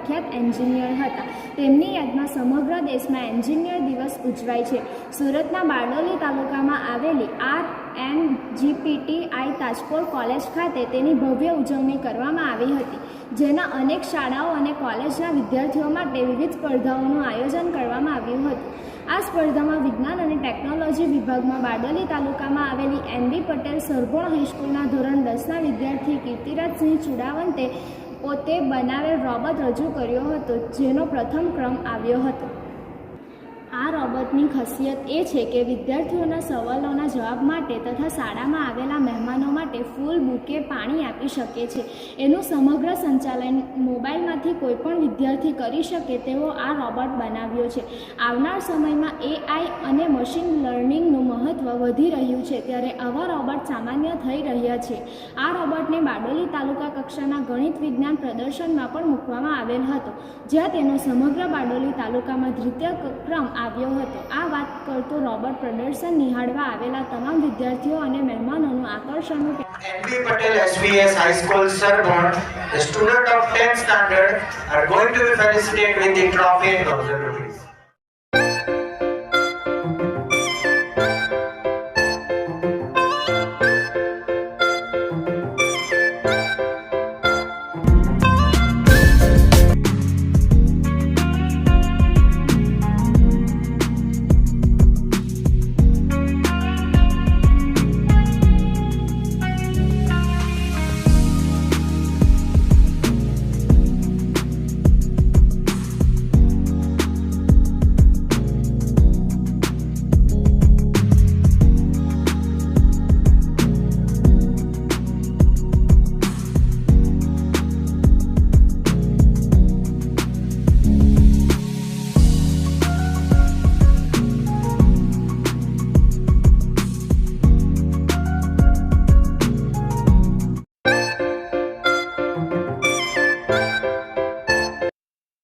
પ્રખ્યાત એન્જિનિયર હતા. તેમની યાદમાં સમગ્ર દેશમાં એન્જિનિયર દિવસ ઉજવાય છે. સુરતના બારડોલી તાલુકામાં આવેલી RNGPTI તાજપોર કોલેજ ખાતે તેની ભવ્ય ઉજવણી કરવામાં આવી હતી, જેના અનેક શાળાઓ અને કોલેજના વિદ્યાર્થીઓ માટે વિવિધ સ્પર્ધાઓનું આયોજન કરવામાં આવ્યું હતું. આ સ્પર્ધામાં વિજ્ઞાન અને ટેકનોલોજી વિભાગમાં બારડોલી તાલુકામાં આવેલી NB પટેલ સરભોણ હાઈસ્કૂલના ધોરણ 10ના વિદ્યાર્થી કીર્તિરાજસિંહ ચુડાવંતે પોતે બનાવેલ રોબોટ રજૂ કર્યો હતો, જેનો પ્રથમ ક્રમ આવ્યો હતો. આ રોબોટની ખાસિયત એ છે કે વિદ્યાર્થીઓના સવાલોના જવાબ માટે તથા શાળામાં આવેલા મહેમાનો માટે ફૂલ, બુકે, પાણી આપી શકે છે. એનું સમગ્ર સંચાલન મોબાઈલમાંથી કોઈપણ વિદ્યાર્થી કરી શકે તેવો આ રોબોટ બનાવ્યો છે. આવનાર સમયમાં AI અને મશીન લર્નિંગનું મહત્ત્વ વધી રહ્યું છે, ત્યારે આવા રોબોટ સામાન્ય થઈ રહ્યા છે. આ રોબોટને બારડોલી તાલુકા કક્ષાના ગણિત વિજ્ઞાન પ્રદર્શનમાં પણ મૂકવામાં આવેલ હતો, જ્યાં તેનો સમગ્ર બારડોલી તાલુકામાં દ્વિતીય ક્રમ આવ્યો હતો. આ વાત કરતો રોબોટ પ્રદર્શન નિહાળવા આવેલા તમામ વિદ્યાર્થીઓ અને મહેમાનોનું આકર્ષણનું NB Patel SVS High School Sarborn, the student of 10th standard, are going to be felicitated with the trophy and 1,000 rupees.